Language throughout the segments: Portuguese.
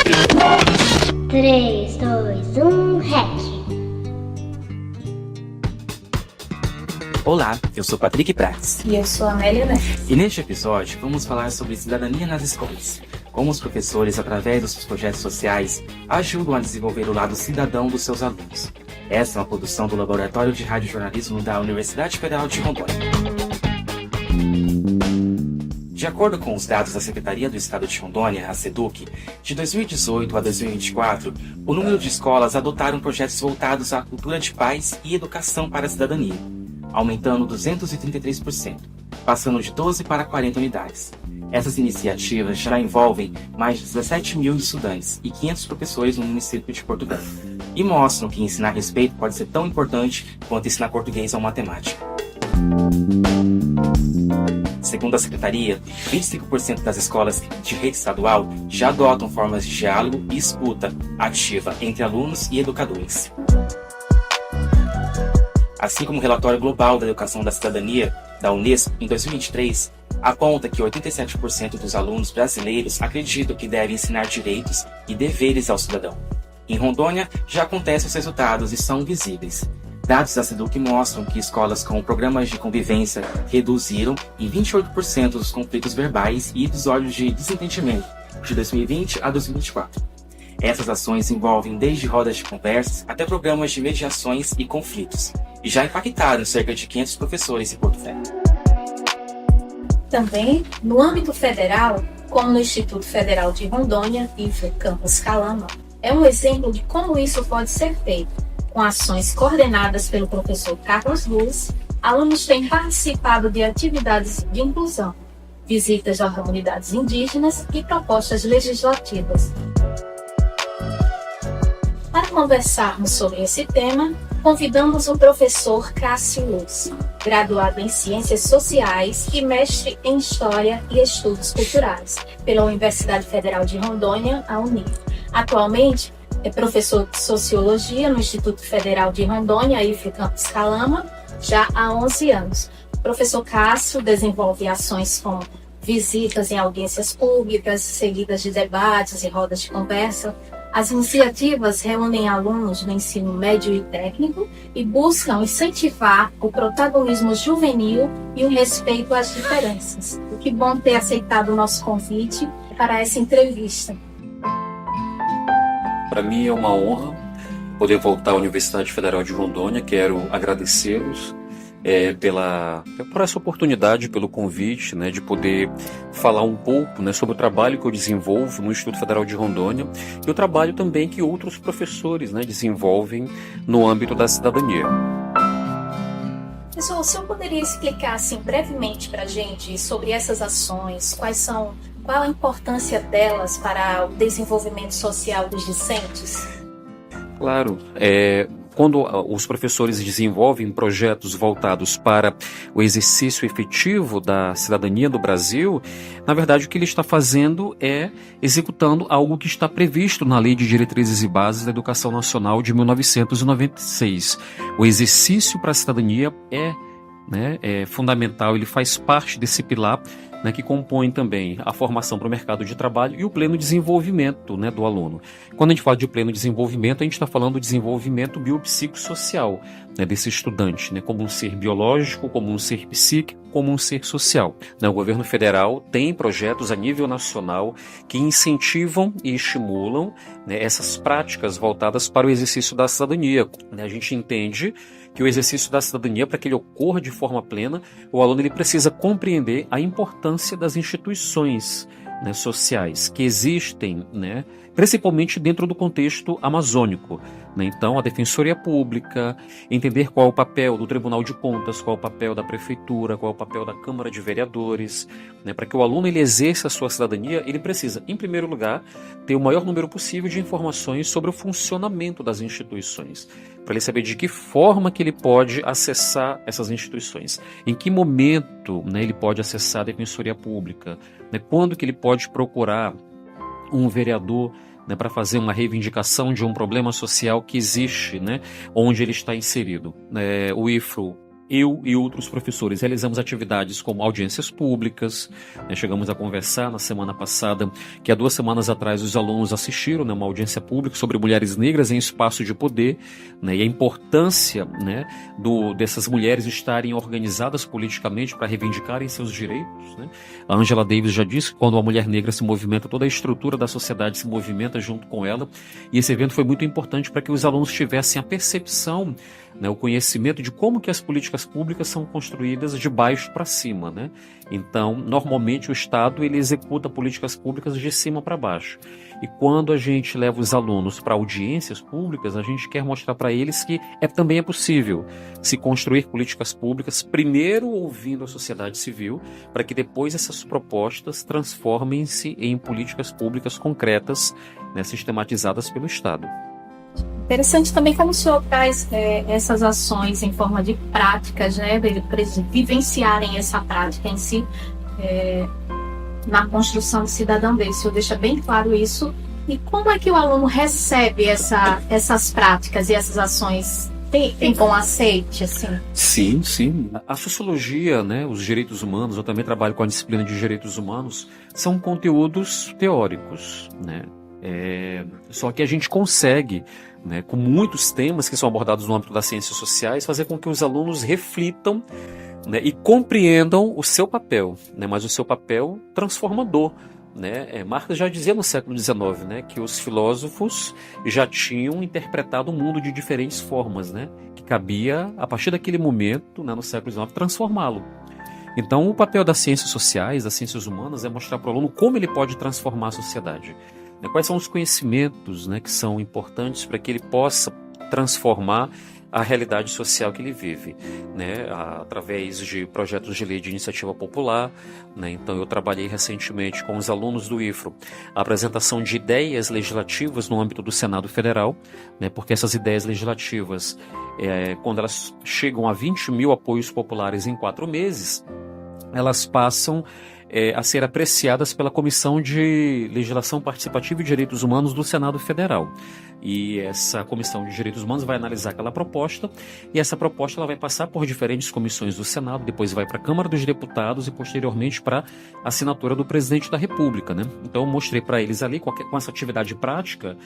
3, 2, 1, REC. Olá, eu sou Patrick Prates. E eu sou Amélia Neves. E neste episódio vamos falar sobre cidadania nas escolas. Como os professores, através dos seus projetos sociais, ajudam a desenvolver o lado cidadão dos seus alunos. Essa é uma produção do Laboratório de Radiojornalismo da Universidade Federal de Rondônia. De acordo com os dados da Secretaria do Estado de Rondônia, a SEDUC, de 2018 a 2024, o número de escolas adotaram projetos voltados à cultura de paz e educação para a cidadania, aumentando 233%, passando de 12 para 40 unidades. Essas iniciativas já envolvem mais de 17 mil estudantes e 500 professores no município de Porto Velho, e mostram que ensinar respeito pode ser tão importante quanto ensinar português ou matemática. Segundo a Secretaria, 25% das escolas de rede estadual já adotam formas de diálogo e escuta ativa entre alunos e educadores. Assim como o Relatório Global da Educação da Cidadania, da Unesco, em 2023, aponta que 87% dos alunos brasileiros acreditam que devem ensinar direitos e deveres ao cidadão. Em Rondônia, já acontecem os resultados e são visíveis. Dados da SEDUC mostram que escolas com programas de convivência reduziram em 28% os conflitos verbais e episódios de desentendimento de 2020 a 2024. Essas ações envolvem desde rodas de conversas até programas de mediações e conflitos, e já impactaram cerca de 500 professores em Porto Velho. Também, no âmbito federal, como no Instituto Federal de Rondônia, IFRO Campus Calama, é um exemplo de como isso pode ser feito. Com ações coordenadas pelo professor Carlos Luz, alunos têm participado de atividades de inclusão, visitas a comunidades indígenas e propostas legislativas. Para conversarmos sobre esse tema, convidamos o professor Cássio Luz, graduado em Ciências Sociais e mestre em História e Estudos Culturais pela Universidade Federal de Rondônia, a UNI. Atualmente, é professor de Sociologia no Instituto Federal de Rondônia, IFRO Campus Calama, já há 11 anos. O professor Cássio desenvolve ações como visitas em audiências públicas, seguidas de debates e rodas de conversa. As iniciativas reúnem alunos do ensino médio e técnico e buscam incentivar o protagonismo juvenil e o respeito às diferenças. Que bom ter aceitado o nosso convite para essa entrevista. Para mim é uma honra poder voltar à Universidade Federal de Rondônia. Quero agradecê-los por essa oportunidade, pelo convite, de poder falar um pouco, sobre o trabalho que eu desenvolvo no Instituto Federal de Rondônia e o trabalho também que outros professores desenvolvem no âmbito da cidadania. Pessoal, o senhor poderia explicar brevemente para a gente sobre essas ações, qual a importância delas para o desenvolvimento social dos discentes? Claro, quando os professores desenvolvem projetos voltados para o exercício efetivo da cidadania do Brasil, na verdade o que ele está fazendo é executando algo que está previsto na Lei de Diretrizes e Bases da Educação Nacional de 1996. O exercício para a cidadania é fundamental, ele faz parte desse pilar que compõe também a formação para o mercado de trabalho e o pleno desenvolvimento do aluno. Quando a gente fala de pleno desenvolvimento, a gente está falando do desenvolvimento biopsicossocial desse estudante, como um ser biológico, como um ser psíquico, como um ser social. O governo federal tem projetos a nível nacional que incentivam e estimulam essas práticas voltadas para o exercício da cidadania. A gente entende que o exercício da cidadania, para que ele ocorra de forma plena, o aluno ele precisa compreender a importância das instituições sociais que existem, principalmente dentro do contexto amazônico. Então, a Defensoria Pública, entender qual é o papel do Tribunal de Contas, qual é o papel da Prefeitura, qual é o papel da Câmara de Vereadores. Para que o aluno ele exerça a sua cidadania, ele precisa, em primeiro lugar, ter o maior número possível de informações sobre o funcionamento das instituições, para ele saber de que forma que ele pode acessar essas instituições, em que momento ele pode acessar a Defensoria Pública, quando que ele pode procurar um vereador para fazer uma reivindicação de um problema social que existe, onde ele está inserido. O IFRO eu e outros professores realizamos atividades como audiências públicas, né? Chegamos a conversar na semana passada, que há 2 semanas atrás os alunos assistiram, né, uma audiência pública sobre mulheres negras em espaço de poder, né, e a importância, né, dessas mulheres estarem organizadas politicamente para reivindicarem seus direitos, né? A Angela Davis já disse que quando uma mulher negra se movimenta, toda a estrutura da sociedade se movimenta junto com ela, e esse evento foi muito importante para que os alunos tivessem a percepção, né, o conhecimento de como que as políticas públicas são construídas de baixo para cima, né? Então, normalmente o Estado ele executa políticas públicas de cima para baixo. E quando a gente leva os alunos para audiências públicas, a gente quer mostrar para eles que também é possível se construir políticas públicas, primeiro ouvindo a sociedade civil, para que depois essas propostas transformem-se em políticas públicas concretas, né, sistematizadas pelo Estado. Interessante também como o senhor traz essas ações em forma de práticas, né, para eles vivenciarem essa prática em si, na construção de cidadão dele. O senhor deixa bem claro isso. E como é que o aluno recebe essas práticas e essas ações? Tem bom aceite, assim? Sim, sim. A sociologia, né, os direitos humanos, eu também trabalho com a disciplina de direitos humanos, são conteúdos teóricos, né? Só que a gente consegue, né, com muitos temas que são abordados no âmbito das ciências sociais, fazer com que os alunos reflitam, né, e compreendam o seu papel, né, mas o seu papel transformador. Né? Marx já dizia no século XIX, né, que os filósofos já tinham interpretado o mundo de diferentes formas, né, que cabia, a partir daquele momento, né, no século XIX, transformá-lo. Então, o papel das ciências sociais, das ciências humanas, é mostrar para o aluno como ele pode transformar a sociedade. Quais são os conhecimentos, né, que são importantes para que ele possa transformar a realidade social que ele vive, né, através de projetos de lei de iniciativa popular, né. Então eu trabalhei recentemente com os alunos do IFRO a apresentação de ideias legislativas no âmbito do Senado Federal, né, porque essas ideias legislativas, quando elas chegam a 20 mil apoios populares em 4 meses, elas passam a ser apreciadas pela Comissão de Legislação Participativa e Direitos Humanos do Senado Federal. E essa Comissão de Direitos Humanos vai analisar aquela proposta, e essa proposta ela vai passar por diferentes comissões do Senado, depois vai para a Câmara dos Deputados e posteriormente para a assinatura do Presidente da República, né? Então eu mostrei para eles ali, com essa atividade prática,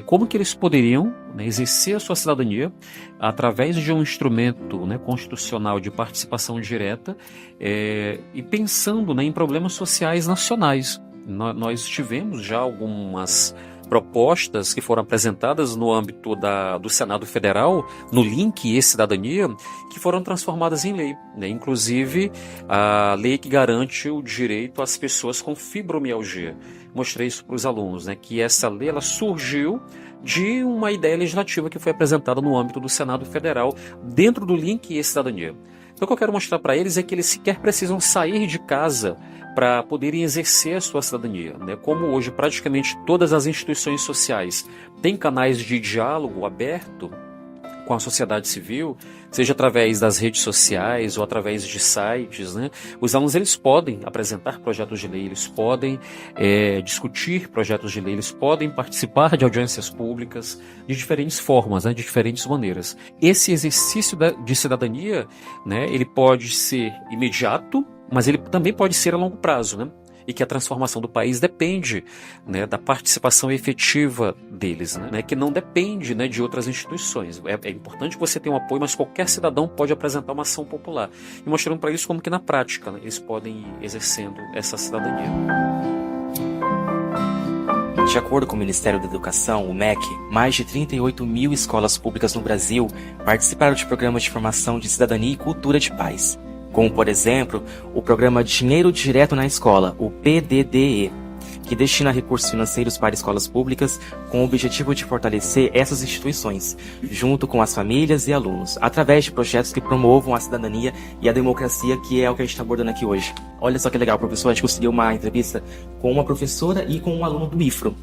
como que eles poderiam, né, exercer a sua cidadania através de um instrumento, né, constitucional de participação direta, e pensando, né, em problemas sociais nacionais. Nós tivemos já algumas propostas que foram apresentadas no âmbito do Senado Federal, no link e-cidadania, que foram transformadas em lei, né? Inclusive a lei que garante o direito às pessoas com fibromialgia. Mostrei isso para os alunos, né, que essa lei ela surgiu de uma ideia legislativa que foi apresentada no âmbito do Senado Federal, dentro do link e-cidadania. Então o que eu quero mostrar para eles é que eles sequer precisam sair de casa para poderem exercer a sua cidadania, né? Como hoje praticamente todas as instituições sociais têm canais de diálogo aberto com a sociedade civil, seja através das redes sociais ou através de sites, né? Os alunos eles podem apresentar projetos de lei, eles podem discutir projetos de lei, eles podem participar de audiências públicas de diferentes formas, né? De diferentes maneiras. Esse exercício de cidadania, né? Ele pode ser imediato, mas ele também pode ser a longo prazo, né? E que a transformação do país depende, né, da participação efetiva deles, né, que não depende, né, de outras instituições. É importante que você tenha um apoio, mas qualquer cidadão pode apresentar uma ação popular. E mostrando para eles como que na prática, né, eles podem ir exercendo essa cidadania. De acordo com o Ministério da Educação, o MEC, mais de 38 mil escolas públicas no Brasil participaram de programas de formação de cidadania e cultura de paz, como, por exemplo, o programa Dinheiro Direto na Escola, o PDDE, que destina recursos financeiros para escolas públicas com o objetivo de fortalecer essas instituições, junto com as famílias e alunos, através de projetos que promovam a cidadania e a democracia, que é o que a gente está abordando aqui hoje. Olha só que legal, professor, a gente conseguiu uma entrevista com uma professora e com um aluno do IFRO.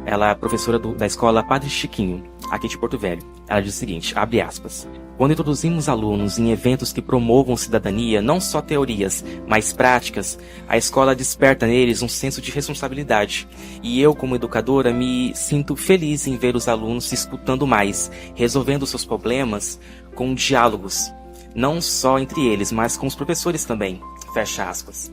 Ela é professora da escola Padre Chiquinho, aqui de Porto Velho. Ela diz o seguinte, abre aspas: quando introduzimos alunos em eventos que promovam cidadania, não só teorias, mas práticas, a escola desperta neles um senso de responsabilidade. E eu, como educadora, me sinto feliz em ver os alunos se escutando mais, resolvendo seus problemas com diálogos. não só entre eles, mas com os professores também, fecha aspas.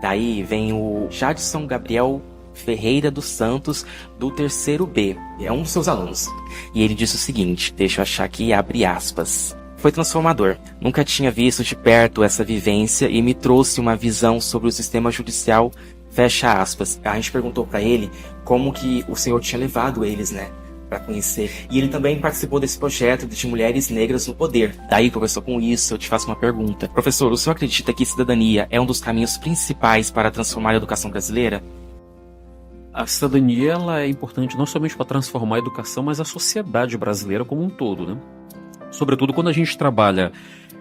Daí vem o Jadson Gabriel Ferreira dos Santos, do 3º B, é um dos seus alunos. E ele disse o seguinte, deixa eu achar aqui, abre aspas. Foi transformador. Nunca tinha visto de perto essa vivência e me trouxe uma visão sobre o sistema judicial, fecha aspas. A gente perguntou para ele como que o senhor tinha levado eles, né, para conhecer. E ele também participou desse projeto de mulheres negras no poder. Daí, professor, com isso eu te faço uma pergunta. Professor, o senhor acredita que cidadania é um dos caminhos principais para transformar a educação brasileira? A cidadania ela é importante não somente para transformar a educação, mas a sociedade brasileira como um todo, né? Sobretudo quando a gente trabalha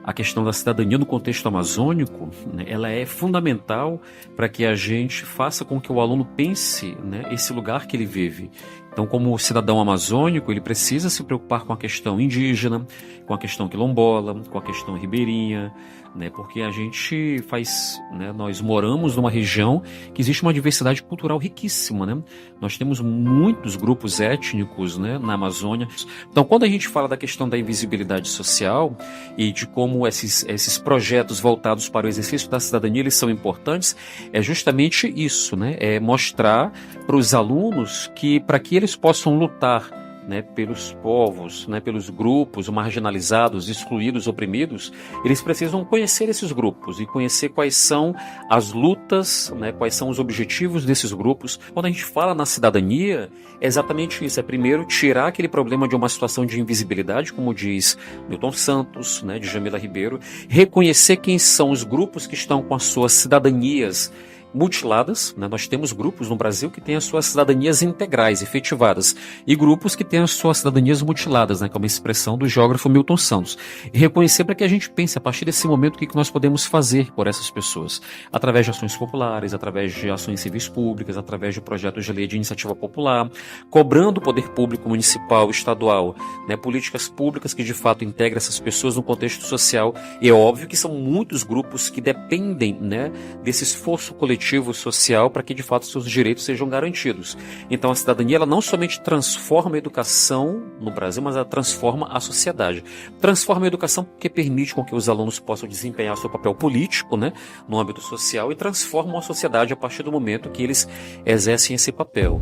a questão da cidadania no contexto amazônico, né, ela é fundamental para que a gente faça com que o aluno pense, né, esse lugar que ele vive. Então, como cidadão amazônico, ele precisa se preocupar com a questão indígena, com a questão quilombola, com a questão ribeirinha, né, porque a gente faz, né, nós moramos numa região que existe uma diversidade cultural riquíssima, né? Nós temos muitos grupos étnicos, né, na Amazônia. Então, quando a gente fala da questão da invisibilidade social e de como esses projetos voltados para o exercício da cidadania eles são importantes, é justamente isso, né? É mostrar para os alunos que para que eles possam lutar, né, pelos povos, né, pelos grupos marginalizados, excluídos, oprimidos, eles precisam conhecer esses grupos e conhecer quais são as lutas, né, quais são os objetivos desses grupos. Quando a gente fala na cidadania, é exatamente isso, é primeiro tirar aquele problema de uma situação de invisibilidade, como diz Milton Santos, né, de Jamila Ribeiro, reconhecer quem são os grupos que estão com as suas cidadanias mutiladas, né? Nós temos grupos no Brasil que têm as suas cidadanias integrais, efetivadas, e grupos que têm as suas cidadanias mutiladas, né? Que é uma expressão do geógrafo Milton Santos. E reconhecer para que a gente pense, a partir desse momento, o que nós podemos fazer por essas pessoas, através de ações populares, através de ações civis públicas, através de projetos de lei de iniciativa popular, cobrando o poder público municipal, estadual, né? Políticas públicas que de fato integram essas pessoas no contexto social. E é óbvio que são muitos grupos que dependem, né, desse esforço coletivo social para que de fato seus direitos sejam garantidos. Então a cidadania ela não somente transforma a educação no Brasil, mas ela transforma a sociedade. Transforma a educação porque permite com que os alunos possam desempenhar seu papel político, né, no âmbito social, e transformam a sociedade a partir do momento que eles exercem esse papel.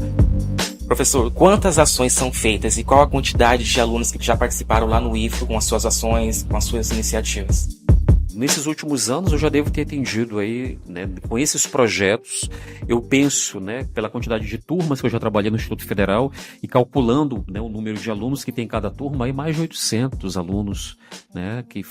Professor, quantas ações são feitas e qual a quantidade de alunos que já participaram lá no IFRO com as suas ações, com as suas iniciativas? Nesses últimos anos eu já devo ter atendido aí, né, com esses projetos, eu penso, né, pela quantidade de turmas que eu já trabalhei no Instituto Federal e calculando, né, o número de alunos que tem em cada turma, aí mais de 800 alunos, né, que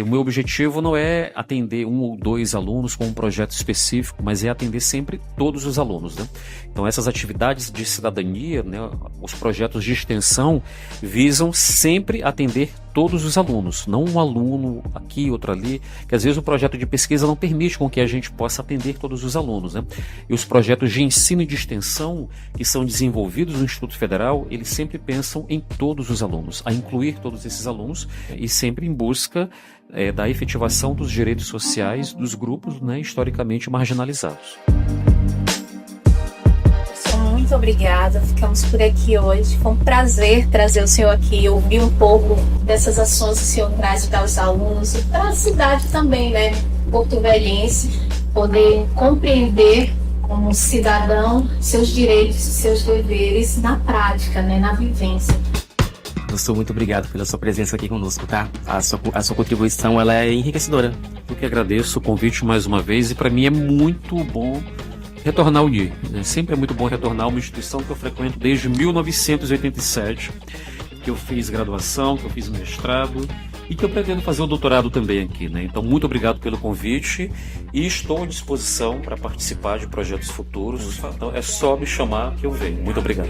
o meu objetivo não é atender 1 ou 2 alunos com um projeto específico, mas é atender sempre todos os alunos, né? Então essas atividades de cidadania, né, os projetos de extensão visam sempre atender todos os alunos, não um aluno aqui, outro ali, que às vezes o projeto de pesquisa não permite com que a gente possa atender todos os alunos, né? E os projetos de ensino e de extensão que são desenvolvidos no Instituto Federal, eles sempre pensam em todos os alunos, a incluir todos esses alunos e sempre em busca da efetivação dos direitos sociais dos grupos, né, historicamente marginalizados. Muito obrigada, ficamos por aqui hoje. Foi um prazer trazer o senhor aqui, ouvir um pouco dessas ações que o senhor traz para os alunos e para a cidade também, né, porto-velhense, poder compreender como cidadão seus direitos e seus deveres na prática, né, na vivência. Professor, muito obrigado pela sua presença aqui conosco, tá? A sua contribuição ela é enriquecedora. Eu que agradeço o convite mais uma vez e para mim é muito bom retornar ao NI, né? Sempre é muito bom retornar a uma instituição que eu frequento desde 1987, que eu fiz graduação, que eu fiz mestrado e que eu pretendo fazer o doutorado também aqui, né? Então, muito obrigado pelo convite e estou à disposição para participar de projetos futuros. Então, é só me chamar que eu venho. Muito obrigado.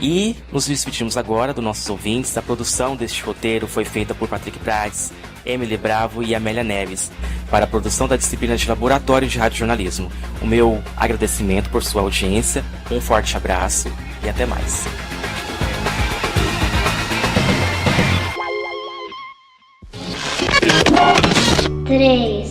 E nos despedimos agora dos nossos ouvintes. A produção deste roteiro foi feita por Patrick Prates, Emily Bravo e Amélia Neves, para a produção da disciplina de Laboratório de Radiojornalismo. O meu agradecimento por sua audiência, um forte abraço e até mais. Três.